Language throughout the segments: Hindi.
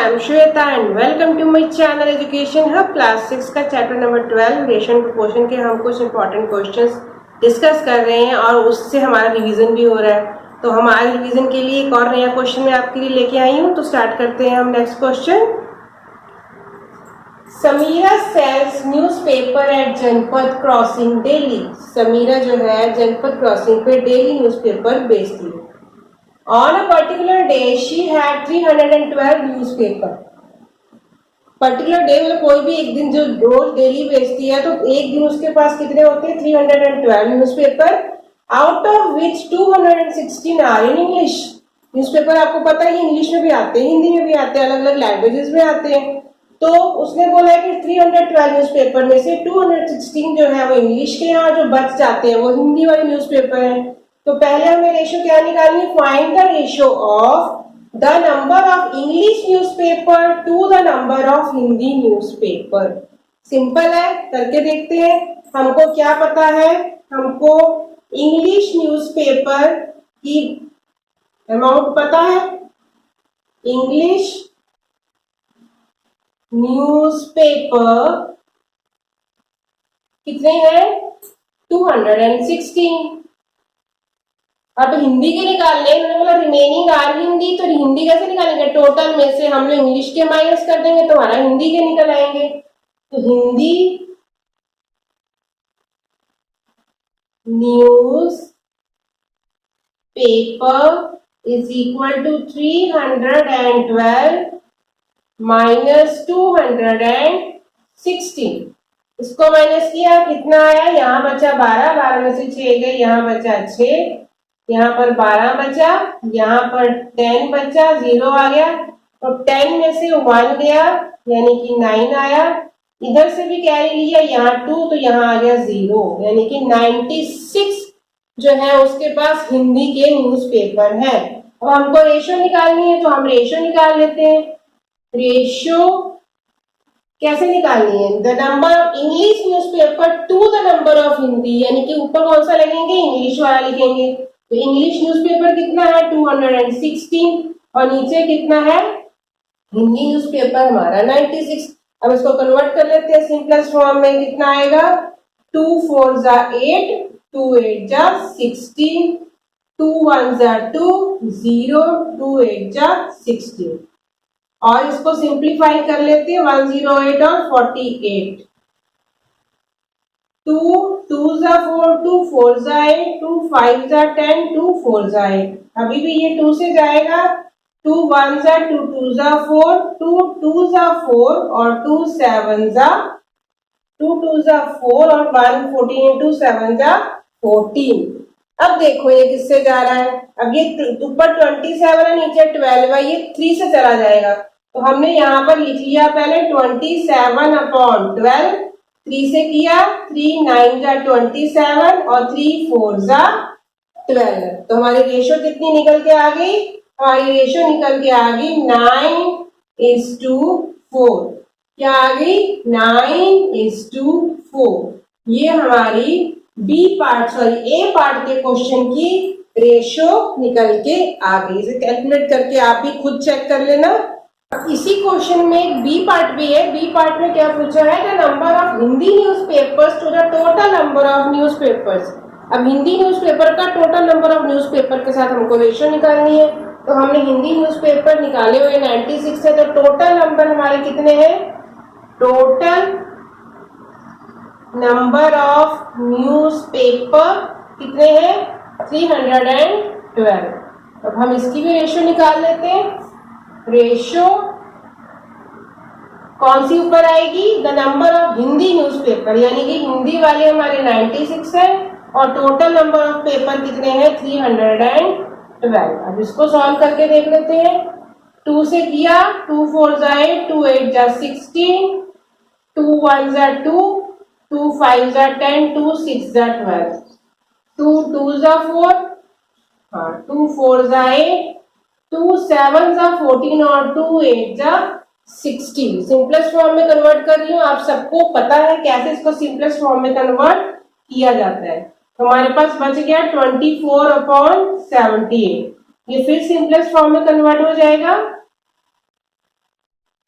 I am Shweta and welcome to my channel Education Hub Class 6 का चैप्टर नंबर 12 रेशन प्रोपोर्शन के हम कुछ इंपॉर्टेंट क्वेश्चंस डिस्कस कर रहे हैं और उससे हमारा रिवीजन भी हो रहा है। तो हमारे रिवीजन के लिए एक और नया क्वेश्चन मैं आपके लिए लेके आई हूँ। तो स्टार्ट करते हैं हम next question. Samira sells newspaper at Janpad crossing daily. Samira जो है जनपद क्रॉसिंग पे डेली न्यूज़पेपर बेचती है। On a particular day, she had 312 newspaper. Particular day मतलब कोई भी एक दिन जो रोज डेली बेचती है तो एक दिन उसके पास कितने होते हैं 312 newspaper, out of which 216 are in English. Newspaper आपको पता है इंग्लिश में भी आते हैं, हिंदी में भी आते हैं, अलग अलग लैंग्वेजेस में आते हैं। तो उसने बोला है कि 312 न्यूज़पेपर में से 216 जो है वो इंग्लिश के यहाँ, जो बच जाते हैं वो हिंदी वाले न्यूज़पेपर हैं। तो पहले हमें रेशो क्या निकालनी है, find the ratio of the number of English newspaper to the number of Hindi newspaper. Simple है, करके देखते हैं। हमको क्या पता है, हमको इंग्लिश न्यूज़पेपर की अमाउंट पता है। इंग्लिश न्यूज़पेपर कितने हैं 216। अब हिंदी के निकालने, उन्होंने बोला रिमेनिंग आर हिंदी, तो हिंदी कैसे निकालेंगे, टोटल में से हम लोग इंग्लिश के माइनस कर देंगे तो हमारा हिंदी के निकल आएंगे। तो Hindi newspaper is equal to 312 minus 216। इसको माइनस किया कितना आया, यहाँ बचा 12, 12 में से 6 गए, यहाँ बचा 6, यहाँ पर 12 बचा, यहाँ पर 10 बचा, 0 आ गया। तो 10 में से 1 गया यानी कि 9 आया। इधर से भी कैरी लिया, यहाँ 2 तो यहाँ आ गया 0, यानी कि 96 जो है उसके पास हिंदी के न्यूज़पेपर है। अब हमको रेशो निकालनी है तो हम रेशो निकाल लेते हैं। रेशो कैसे निकालनी है, the number of English newspaper to the number of Hindi, यानी कि ऊपर कौन सा लगेंगे, इंग्लिश वाला लिखेंगे। तो इंग्लिश न्यूज़पेपर कितना है 216 और नीचे कितना है हिंदी न्यूज़पेपर हमारा 96। अब इसको कन्वर्ट कर लेते हैं सिंपलेस्ट फॉर्म में, कितना आएगा 2 4 जा 8, 2 8 जा 16, 2 1 जा 2, 0, 2 8 जा 16 और इसको सिंप्लीफाई कर लेते हैं 108 और 48। 2 2 जा 4, 2 4 जा 8, 2 5 जा 10, 2 4 जा 8। अभी भी ये 2 से जाएगा, 2 1 जा 2, 2 जा 4, 2 2 जा 4 और 2 7 जा 2 2 जा 4 और 1 14 2 7 जा 14। अब देखो ये किससे जा रहा है, अब ये ऊपर 27 है नीचे 12 है, ये 3 से चला जाएगा। तो हमने यहाँ पर लिख लिया पहले 27/12, 3 से किया 3 9 जा 27 और 3 4 जा 12। तो हमारी रेशो कितनी निकल के आ गई, हमारी रेशो निकल के आ गई 9:4। क्या आ गई 9:4। ये हमारी बी पार्ट सॉरी ए पार्ट के क्वेश्चन की रेशो निकल के आ गई। इसे कैलकुलेट करके आप भी खुद चेक कर लेना। इसी क्वेश्चन में एक बी पार्ट भी है। बी पार्ट में क्या पूछा है, the number of Hindi newspapers to the total number of newspapers. अब हिंदी न्यूज़पेपर का टोटल नंबर ऑफ न्यूज़पेपर के साथ हमको रेशो निकालनी है। तो हमने हिंदी न्यूज़पेपर निकाले हुए 96 है, तो टोटल नंबर हमारे कितने हैं, टोटल नंबर ऑफ न्यूज़पेपर कितने हैं 312। अब हम इसकी भी रेशो निकाल लेते हैं। रेशो कौन सी ऊपर आएगी, the number of Hindi newspaper, यानी कि हिंदी वाले हमारे 96 है और टोटल नंबर ऑफ पेपर कितने हैं 312। अब इसको सॉल्व करके देख लेते हैं। 2 से किया 2 4 जा 8, 2 8 जा 16, 2 1 जा 2, 2 5 जा 10, 2 6 जा 12, 2 2 जा 4, 2 4 जा 8, 2 7 जा 14 और 2 8 जा 16। सिंपलेस्ट फॉर्म में कन्वर्ट कर रही हूँ, आप सबको पता है कैसे इसको सिंपलेस्ट फॉर्म में कन्वर्ट किया जाता है। तो हमारे पास बच गया 24/78। ये फिर सिंपलेस्ट फॉर्म में कन्वर्ट हो जाएगा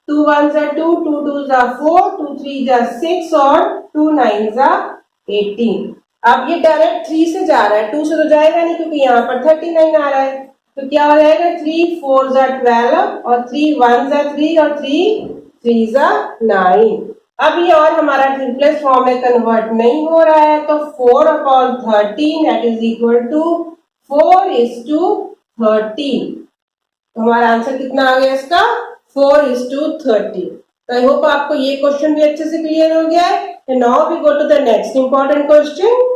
2 1s are 2, 2 2s are 4, 2 3s are 6 और 2 9s are 18। अब ये डायरेक्ट 3 से जा रहा है, 2 से तो जाएगा नहीं क्योंकि यहाँ पर 39 आ रहा है, तो क्या हो जाएगा 3 4s are 12 और 3 1s are 3 और 3 3s are 9। अब ये और हमारा ट्रिपलेट फॉर्म में कन्वर्ट नहीं हो रहा है, तो 4/13 दैट इज इक्वल टू 4:13। तो हमारा आंसर कितना आ गया इसका 4:13। तो आई होप आपको ये क्वेश्चन भी अच्छे से क्लियर हो गया है। Now we go to the next important question.